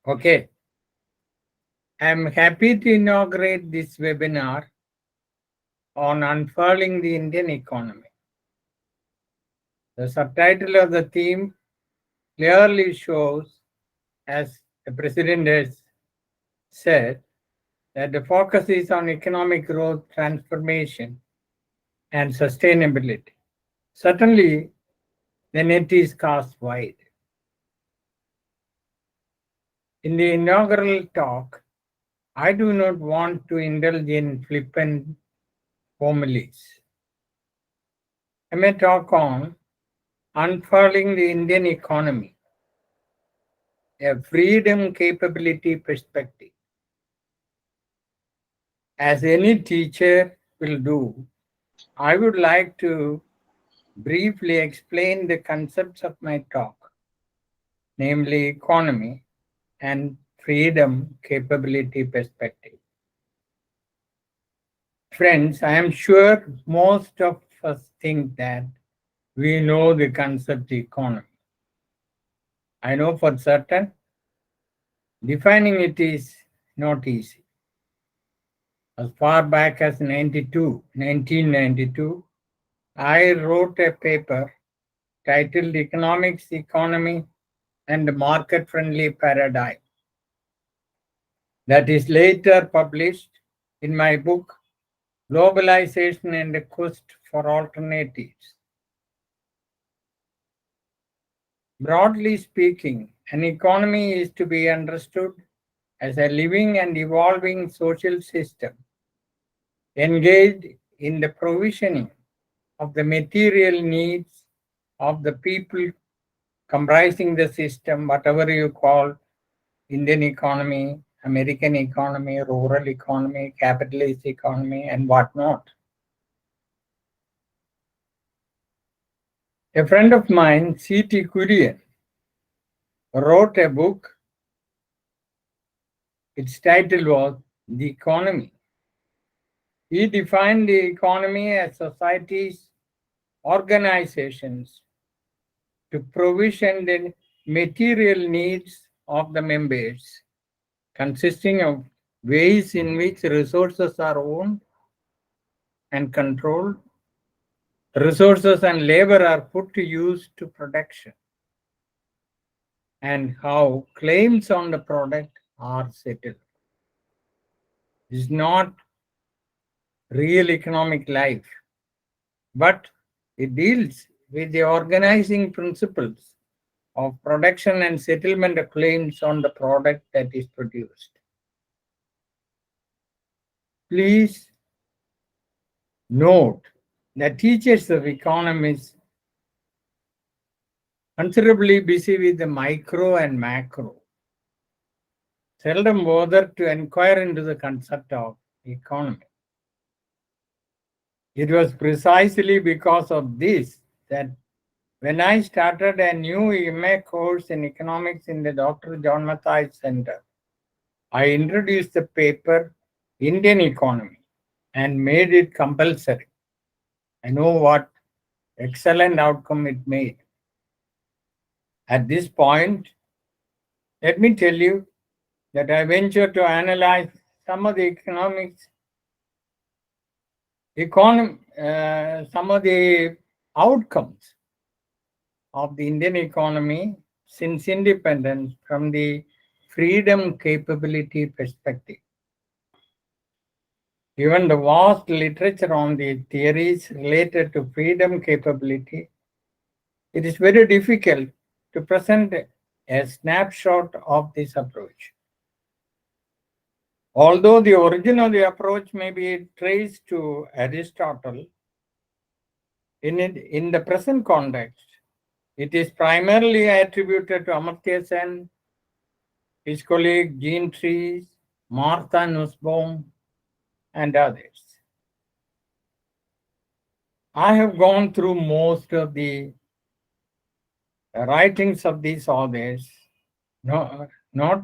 Okay, I'm happy to inaugurate this webinar on unfurling the Indian economy. The subtitle of the theme clearly shows, as the President has said, that the focus is on economic growth, transformation, and sustainability. Certainly, the net is cast wide. In the inaugural talk, I do not want to indulge in flippant homilies. I may talk on unfurling the Indian economy, a freedom capability perspective. As any teacher will do, I would like to briefly explain the concepts of my talk, namely economy and freedom capability perspective. Friends, I am sure most of us think that we know the concept economy. I know for certain defining it is not easy. As far back as 1992, I wrote a paper titled Economics, Economy, and Market-Friendly Paradigm that is later published in my book, Globalization and the Quest for Alternatives. Broadly speaking, an economy is to be understood as a living and evolving social system engaged in the provisioning of the material needs of the people comprising the system, whatever you call Indian economy, American economy, rural economy, capitalist economy, and whatnot. A friend of mine, C.T. Kurian, wrote a book. Its title was The Economy. He defined the economy as society's organizations to provision the material needs of the members, consisting of ways in which resources are owned and controlled, resources and labor are put to use to production, and how claims on the product are settled. This is not real economic life, but it deals with the organizing principles of production and settlement of claims on the product that is produced. Please note that teachers of economics considerably busy with the micro and macro seldom bother to inquire into the concept of economy. It was precisely because of this that when I started a new MA course in economics in the Dr. John Mathai Center, I introduced the paper Indian Economy and made it compulsory. I know what excellent outcome it made. At this point, let me tell you that I venture to analyze some of the some of the outcomes of the Indian economy since independence from the freedom capability perspective. Given the vast literature on the theories related to freedom capability, it is very difficult to present a snapshot of this approach. Although the origin of the approach may be traced to Aristotle, in the present context, it is primarily attributed to Amartya Sen, his colleague Jean Trees, Martha Nussbaum, and others. I have gone through most of the writings of these authors, not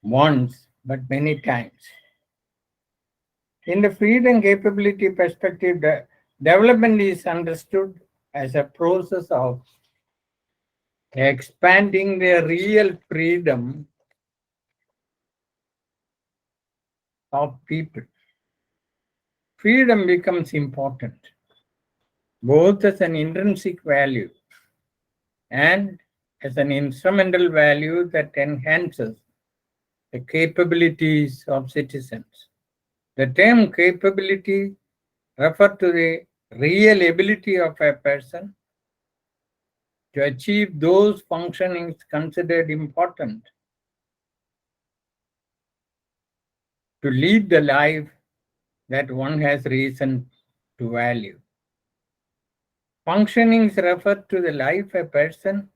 once, but many times. In the freedom capability perspective, the development is understood as a process of expanding the real freedom of people, freedom becomes important, both as an intrinsic value and as an instrumental value that enhances the capabilities of citizens. The term capability refers to the real ability of a person to achieve those functionings considered important, to lead the life that one has reason to value. Functionings refer to the life a person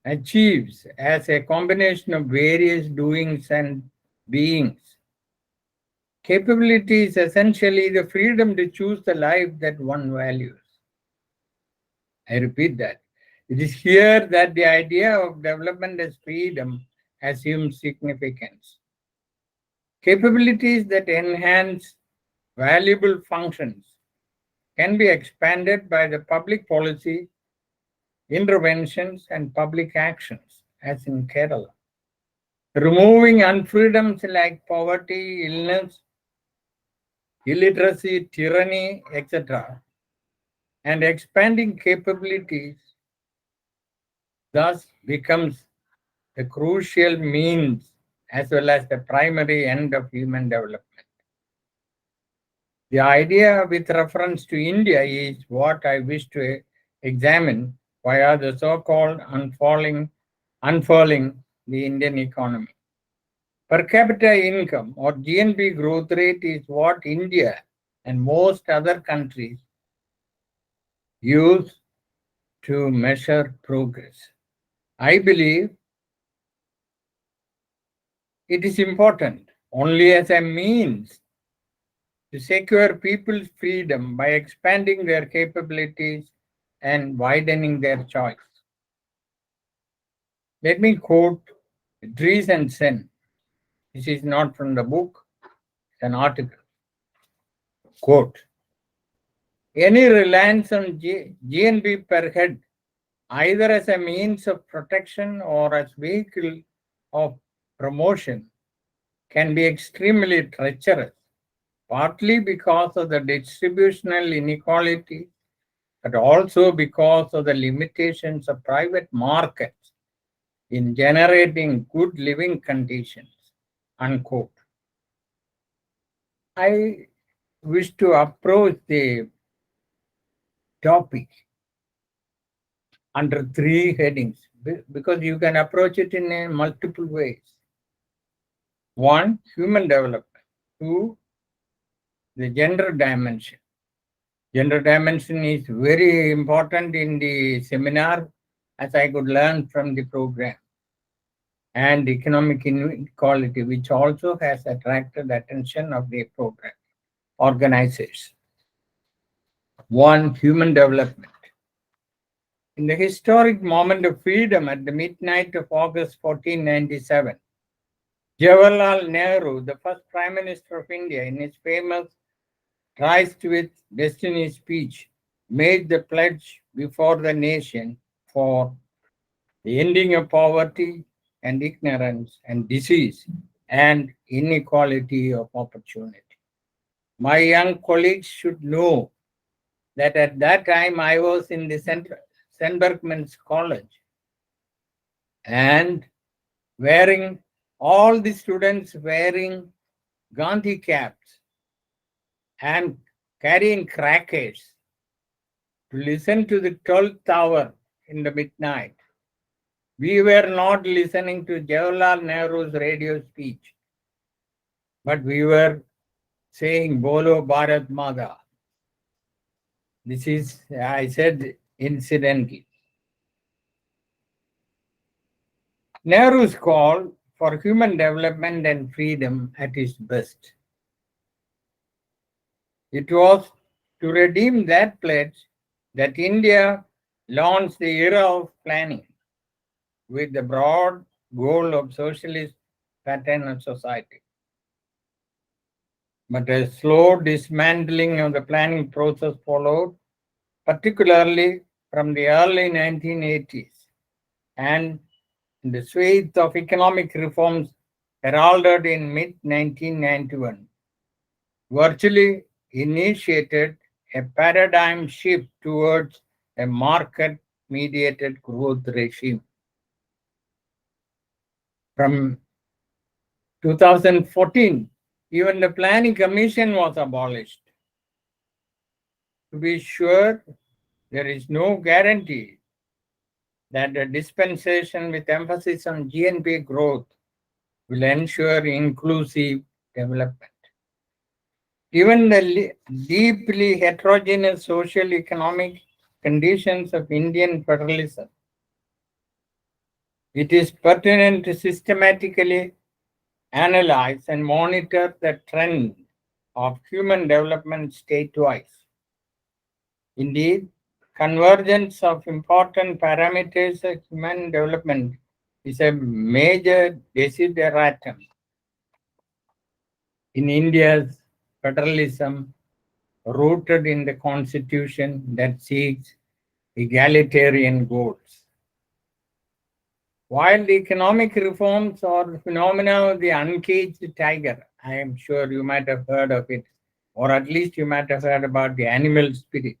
achieves as a combination of various doings and beings. Capability is essentially the freedom to choose the life that one values. I repeat that. It is here that the idea of development as freedom assumes significance. Capabilities that enhance valuable functions can be expanded by the public policy, interventions, and public actions, as in Kerala. Removing unfreedoms like poverty, illness, illiteracy, tyranny, etc., and expanding capabilities thus becomes the crucial means as well as the primary end of human development. The idea with reference to India is what I wish to examine via the so-called unfurling the Indian economy. Per capita income or GNP growth rate is what India and most other countries use to measure progress. I believe it is important only as a means to secure people's freedom by expanding their capabilities and widening their choice. Let me quote Dries and Sen. This is not from the book, it's an article. Quote, any reliance on GNP per head, either as a means of protection or as vehicle of promotion, can be extremely treacherous, partly because of the distributional inequality, but also because of the limitations of private markets in generating good living conditions. Unquote. I wish to approach the topic under three headings because you can approach it in multiple ways. One, human development. Two, the gender dimension. Gender dimension is very important in the seminar, as I could learn from the program. And economic inequality, which also has attracted the attention of the program organizers. One, human development. In the historic moment of freedom at the midnight of August 1497, Jawaharlal Nehru, the first Prime Minister of India, in his famous Rise with Destiny speech, made the pledge before the nation for the ending of poverty and ignorance and disease and inequality of opportunity. My young colleagues should know that at that time I was in the St. Bergman's College and all the students wearing Gandhi caps and carrying crackers to listen to the 12th hour in the midnight. We were not listening to Jawaharlal Nehru's radio speech, but we were saying Bolo Bharat Mata. This is, I said, incidentally. Nehru's call for human development and freedom at its best. It was to redeem that pledge that India launched the era of planning with the broad goal of socialist pattern of society. But a slow dismantling of the planning process followed, particularly from the early 1980s, and the swathe of economic reforms heralded in mid 1991, virtually initiated a paradigm shift towards a market mediated growth regime. From 2014, even the Planning Commission was abolished. To be sure, there is no guarantee that the dispensation with emphasis on GNP growth will ensure inclusive development. Given the deeply heterogeneous social economic conditions of Indian federalism, it is pertinent to systematically analyze and monitor the trend of human development statewise. Indeed, convergence of important parameters of human development is a major desideratum in India's federalism, rooted in the constitution that seeks egalitarian goals. While the economic reforms are phenomena of the uncaged tiger, I am sure you might have heard of it, or at least you might have heard about the animal spirit,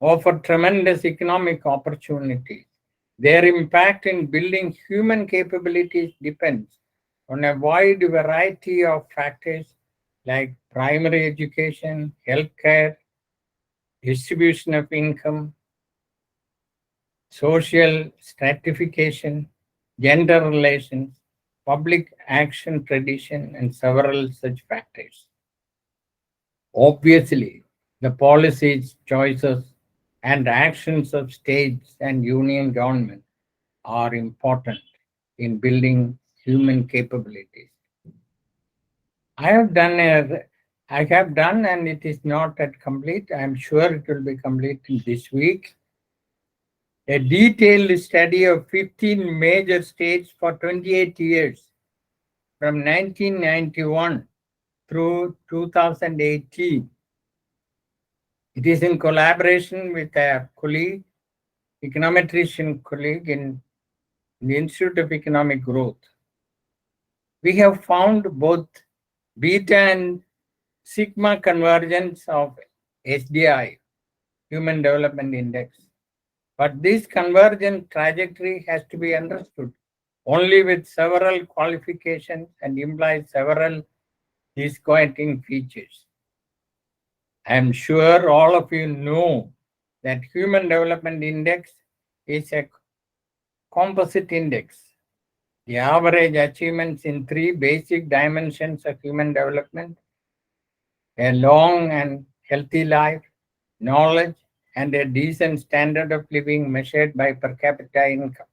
offer tremendous economic opportunities. Their impact in building human capabilities depends on a wide variety of factors like primary education, healthcare, distribution of income, social stratification, gender relations, public action tradition, and several such factors. Obviously, the policies, choices, and actions of states and union government are important in building human capabilities. I have done a I have done, and it is not yet complete. I am sure it will be complete this week. A detailed study of 15 major states for 28 years, from 1991 through 2018. It is in collaboration with a colleague, econometrician colleague in the Institute of Economic Growth. We have found both beta and sigma convergence of SDI, Human Development Index. But this convergent trajectory has to be understood only with several qualifications and implies several disquieting features. I am sure all of you know that Human Development Index is a composite index. The average achievements in three basic dimensions of human development: a long and healthy life, knowledge, and a decent standard of living measured by per capita income.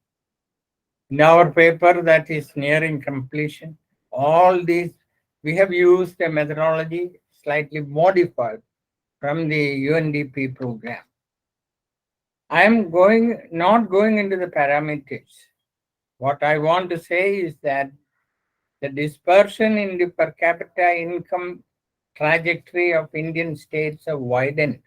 In our paper that is nearing completion, all these we have used a methodology slightly modified from the UNDP program. I am not going into the parameters. What I want to say is that the dispersion in the per capita income trajectory of Indian states have widened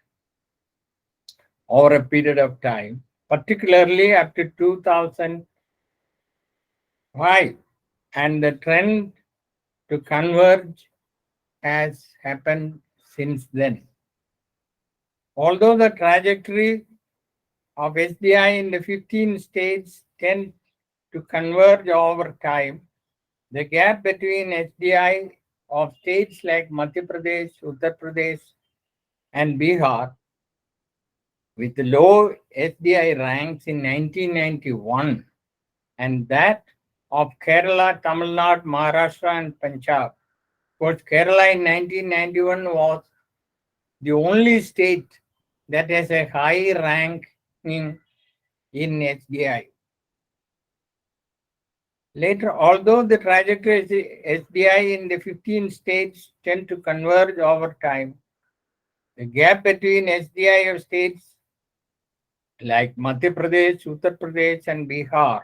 over a period of time, particularly up to 2005, and the trend to converge has happened since then. Although the trajectory of SDI in the 15 states tend to converge over time, the gap between SDI of states like Madhya Pradesh, Uttar Pradesh, and Bihar with low SDI ranks in 1991 and that of Kerala, Tamil Nadu, Maharashtra, and Punjab. Of course, Kerala in 1991 was the only state that has a high rank in SDI. Later, although the trajectory of SDI in the 15 states tend to converge over time, the gap between SDI of states like Madhya Pradesh, Uttar Pradesh, and Bihar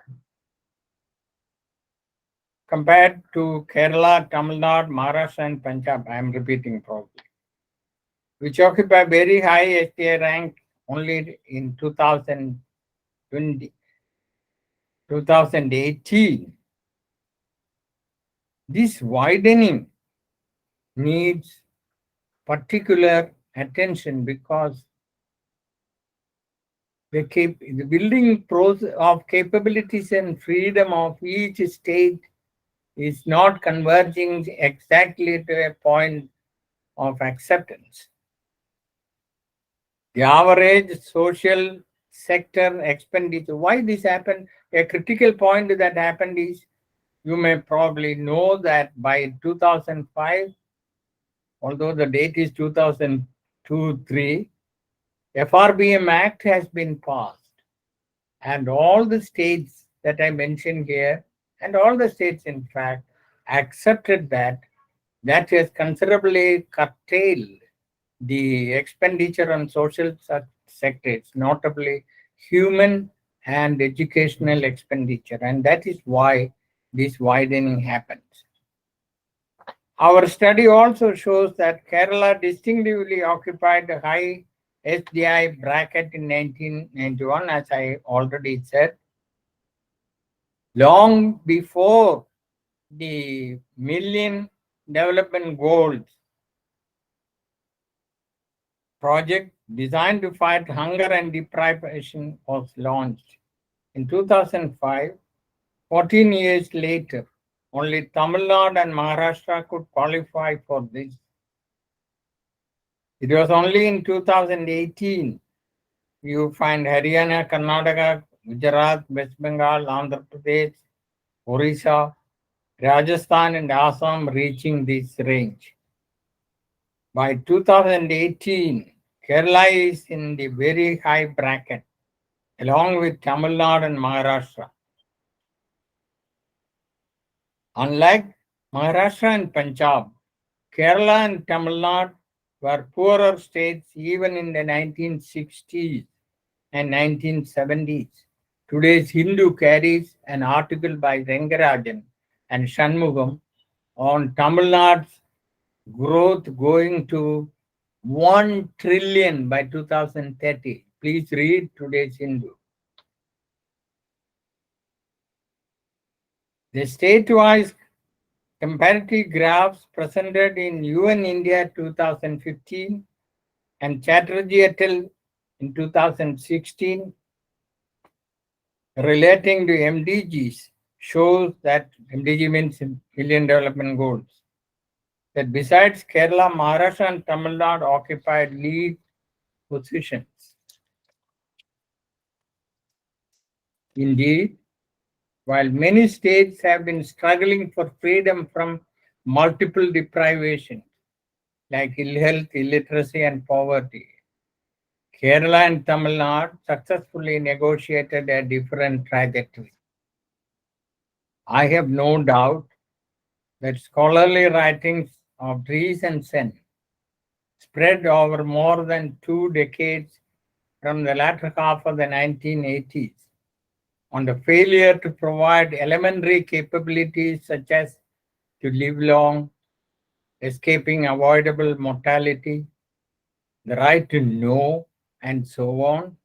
compared to Kerala, Tamil Nadu, Maharashtra, and Punjab, I am repeating probably, which occupy very high SDI rank only in 2018. This widening needs particular attention because the building process of capabilities and freedom of each state is not converging exactly to a point of acceptance. The average social sector expenditure. Why this happened? A critical point that happened is you may probably know that by 2005, although the date is 2002-3, FRBM Act has been passed, and all the states that I mentioned here, and all the states in fact, accepted that that has considerably curtailed the expenditure on social sectors, notably human and educational expenditure, and that is why this widening happens. Our study also shows that Kerala distinctively occupied a high SDI bracket in 1991, as I already said, long before the Million Development Goals project designed to fight hunger and deprivation was launched. In 2005, 14 years later, only Tamil Nadu and Maharashtra could qualify for this. It was only in 2018 you find Haryana, Karnataka, Gujarat, West Bengal, Andhra Pradesh, Orissa, Rajasthan, and Assam reaching this range. By 2018, Kerala is in the very high bracket, along with Tamil Nadu and Maharashtra. Unlike Maharashtra and Punjab, Kerala and Tamil Nadu were poorer states even in the 1960s and 1970s. Today's Hindu carries an article by Rengarajan and Shanmugam on Tamil Nadu's growth going to 1 trillion by 2030. Please read today's Hindu. The state-wise comparative graphs presented in UN India 2015 and Chatterjee et al. In 2016 relating to MDGs shows that MDG means Million Development Goals, that besides Kerala, Maharashtra and Tamil Nadu occupied lead positions. Indeed, while many states have been struggling for freedom from multiple deprivations like ill health, illiteracy, and poverty, Kerala and Tamil Nadu successfully negotiated a different trajectory. I have no doubt that scholarly writings of Dries and Sen, spread over more than 2 decades from the latter half of the 1980s, on the failure to provide elementary capabilities such as to live long, escaping avoidable mortality, the right to know, and so on,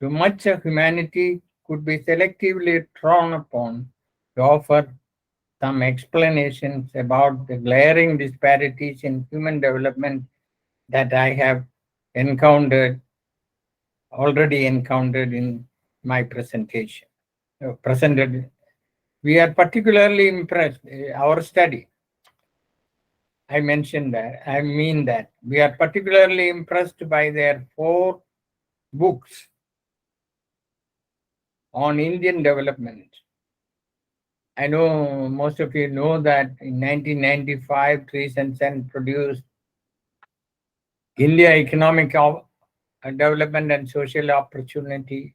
to much of humanity could be selectively drawn upon to offer some explanations about the glaring disparities in human development that I have already encountered in my presentation. Presented. We are particularly impressed, our study, I mentioned that, I mean that, we are particularly impressed by their 4 books on Indian development. I know most of you know that in 1995, Dries and Sen produced India Economic Development and Social Opportunity,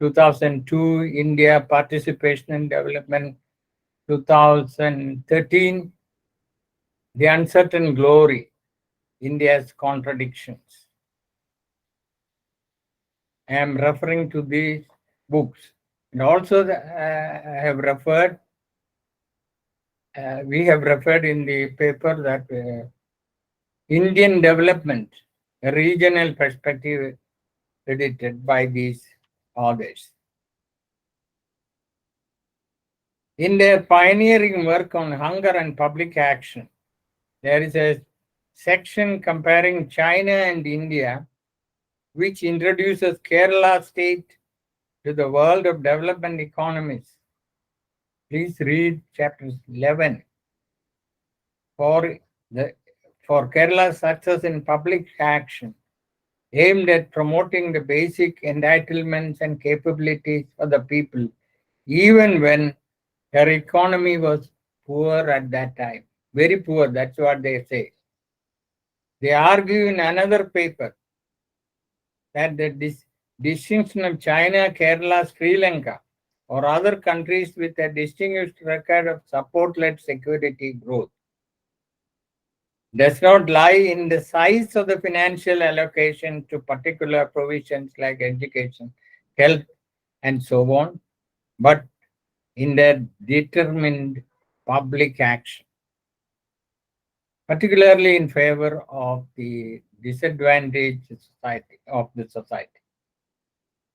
2002, India Participation and Development, 2013, The Uncertain Glory, India's Contradictions. I am referring to these books. And also we have referred in the paper that Indian Development, a Regional Perspective, edited by these authors. In their pioneering work on hunger and public action, there is a section comparing China and India, which introduces Kerala state to the world of development economies. Please read chapter 11. For, the, for Kerala's success in public action, aimed at promoting the basic entitlements and capabilities for the people, even when her economy was poor at that time. Very poor, that's what they say. They argue in another paper that the distinction of China, Kerala, Sri Lanka, or other countries with a distinguished record of support-led security growth does not lie in the size of the financial allocation to particular provisions like education, health, and so on, but in their determined public action, particularly in favor of the disadvantaged society of the society.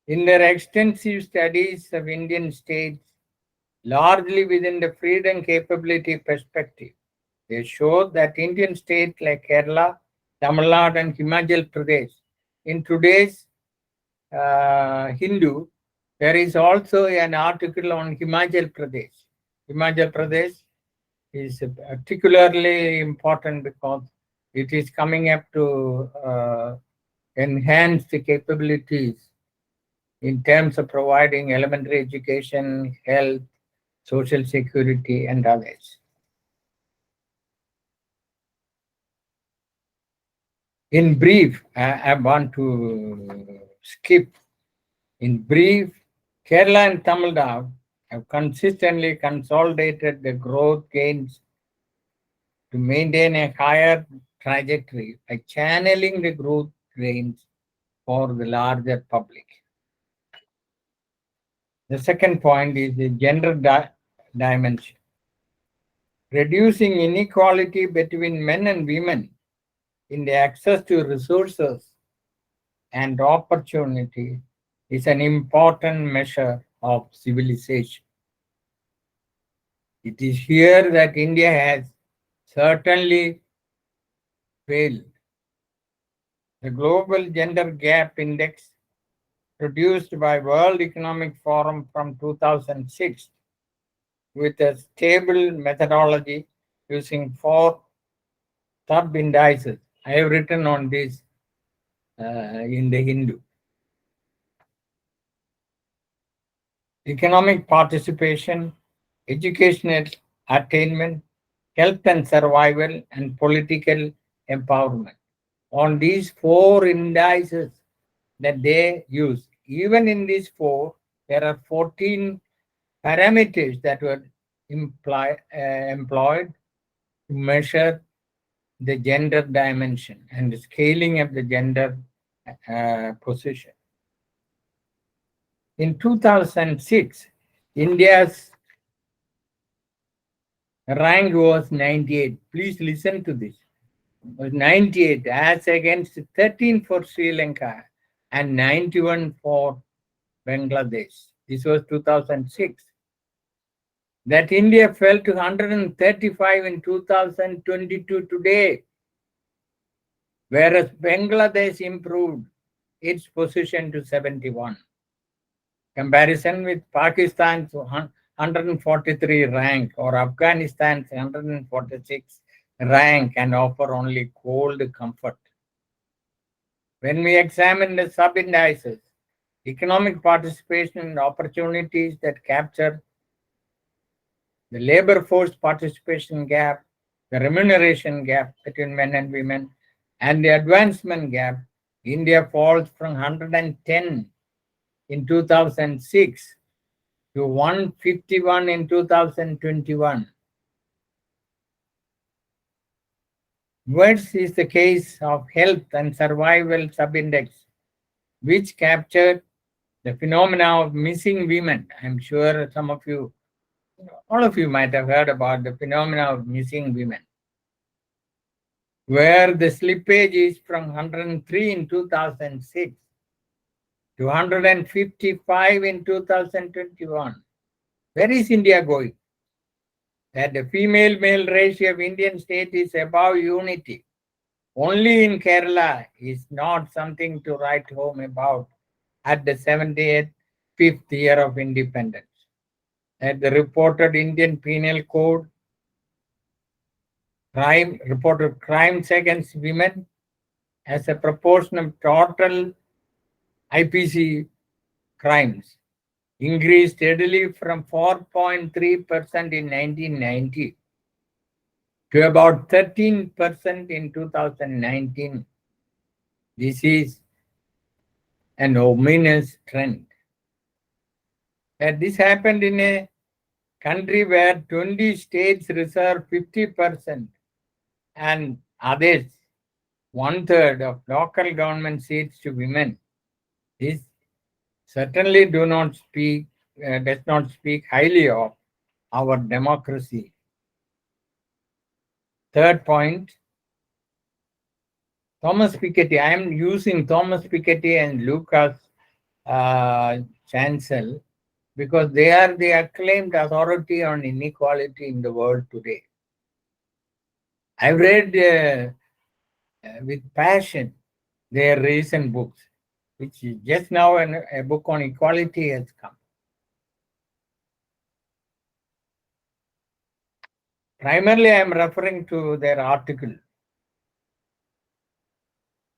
In their extensive studies of Indian states, largely within the freedom capability perspective, they show that Indian states like Kerala, Tamil Nadu, and Himachal Pradesh, in today's Hindu, there is also an article on Himachal Pradesh. Himachal Pradesh is particularly important because it is coming up to enhance the capabilities in terms of providing elementary education, health, social security, and others. In brief, I want to skip. In brief, Kerala and Tamil Nadu have consistently consolidated the growth gains to maintain a higher trajectory by channeling the growth gains for the larger public. The second point is the gender dimension. Reducing inequality between men and women in the access to resources and opportunity is an important measure of civilization. It is here that India has certainly failed. The Global Gender Gap Index, produced by World Economic Forum from 2006, with a stable methodology using 4 sub-indices. I have written on this in the Hindu. Economic participation, educational attainment, health and survival, and political empowerment. On these 4 indices that they use, even in these 4, there are 14 parameters that were employed to measure the gender dimension and the scaling of the gender position. In 2006, India's rank was 98. Please listen to this. It was 98 as against 13 for Sri Lanka and 91 for Bangladesh. This was 2006. That India fell to 135 in 2022 today, whereas Bangladesh improved its position to 71. Comparison with Pakistan's 143 rank or Afghanistan's 146 rank and offer only cold comfort. When we examine the sub-indices, economic participation and opportunities that capture the labor force participation gap, the remuneration gap between men and women, and the advancement gap, India falls from 110 in 2006 to 151 in 2021. Worse is the case of health and survival sub-index, which captured the phenomena of missing women. I'm sure some of you, all of you might have heard about the phenomena of missing women, where the slippage is from 103 in 2006 to 155 in 2021. Where is India going? that the female-male ratio of Indian state is above unity. Only in Kerala is not something to write home about at the 75th year of independence. At the reported Indian Penal Code, reported crimes against women as a proportion of total IPC crimes increased steadily from 4.3% in 1990 to about 13% in 2019. This is an ominous trend. And this happened in a country where 20 states reserve 50% and others one-third of local government seats to women. This certainly does not speak highly of our democracy. Third point, Thomas Piketty. I am using Thomas Piketty and Lucas Chancel because they are the acclaimed authority on inequality in the world today. I've read with passion their recent books, which is just now a book on equality has come. Primarily, I am referring to their article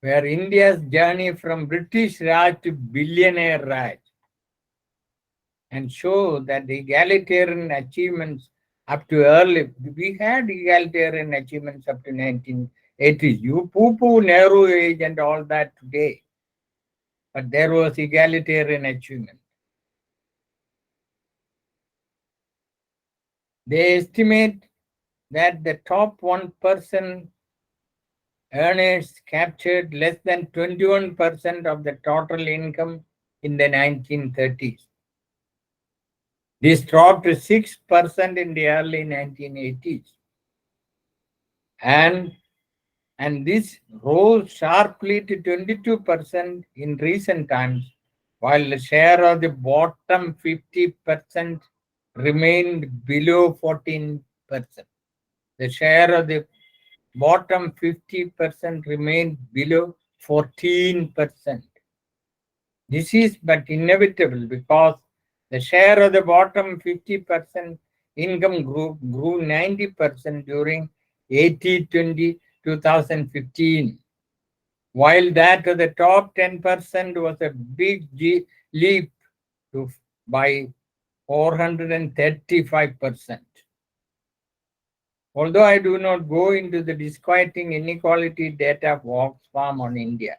where India's journey from British Raj to billionaire Raj and show that the egalitarian achievements up to we had egalitarian achievements up to 1980s. You poo-poo Nehru age and all that today, but there was egalitarian achievement. They estimate that the top 1% earners captured less than 21% of the total income in the 1930s. This dropped to 6% in the early 1980s. And this rose sharply to 22% in recent times, while the share of the bottom 50% remained below 14%. The share of the bottom 50% remained below 14%. This is but inevitable because the share of the bottom 50% income group grew 90% during 80-20 2015, while that of the top 10% was a big leap by 435%. Although I do not go into the disquieting inequality data of Oxfam on India,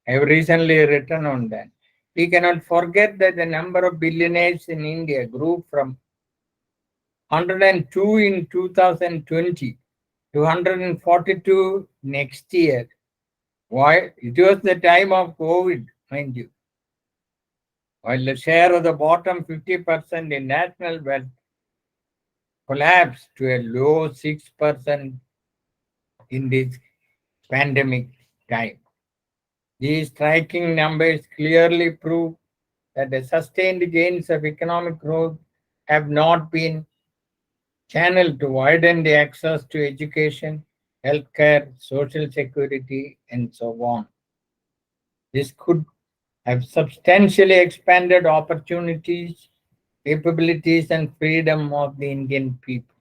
I have recently written on that. We cannot forget that the number of billionaires in India grew from 102 in 2020 to 142 next year. Why? It was the time of COVID, mind you. While the share of the bottom 50% in national wealth collapsed to a low 6% in this pandemic time. These striking numbers clearly prove that the sustained gains of economic growth have not been channeled to widen the access to education, healthcare, social security, and so on. This could have substantially expanded opportunities, capabilities, and freedom of the Indian people.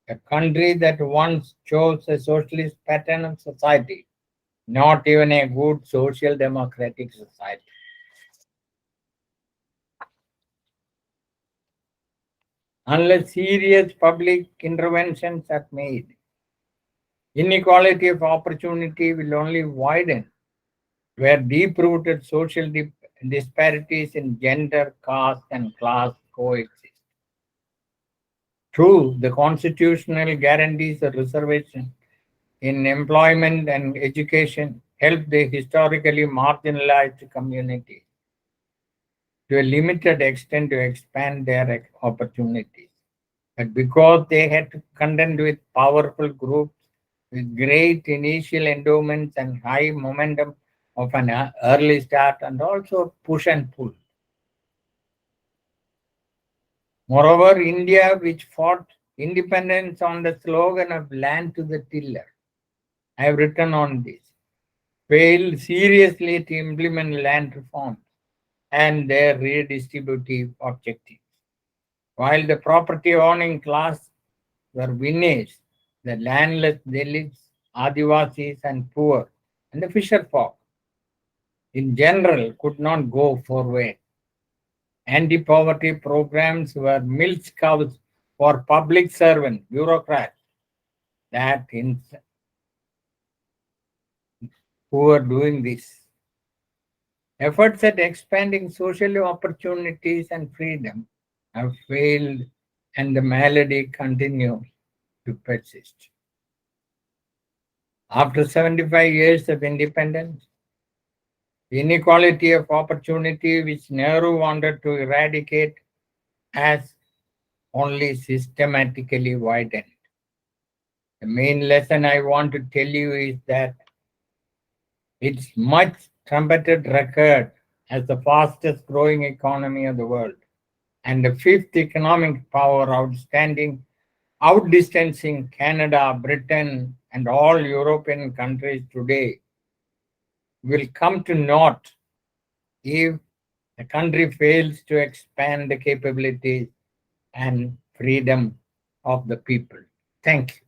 A country that once chose a socialist pattern of society, not even a good social democratic society. Unless serious public interventions are made, inequality of opportunity will only widen, where deep-rooted social disparities in gender, caste, and class coexist. True, the constitutional guarantees of reservation in employment and education help the historically marginalized communities to a limited extent to expand their opportunities. But because they had to contend with powerful groups with great initial endowments and high momentum of an early start and also push and pull. Moreover, India, which fought independence on the slogan of land to the tiller. I have written on this. Failed seriously to implement land reforms and their redistributive objectives. While the property owning class were winners, the landless Dalits, Adivasis, and poor, and the fisher folk in general could not go forward. Anti poverty programs were milk cows for public servants, bureaucrats, that in, who were doing this. Efforts at expanding social opportunities and freedom have failed, and the malady continues to persist. After 75 years of independence, the inequality of opportunity which Nehru wanted to eradicate has only systematically widened. The main lesson I want to tell you is that its much trumpeted record as the fastest growing economy of the world and the fifth economic power outdistancing Canada, Britain, and all European countries today will come to naught if the country fails to expand the capabilities and freedom of the people. Thank you.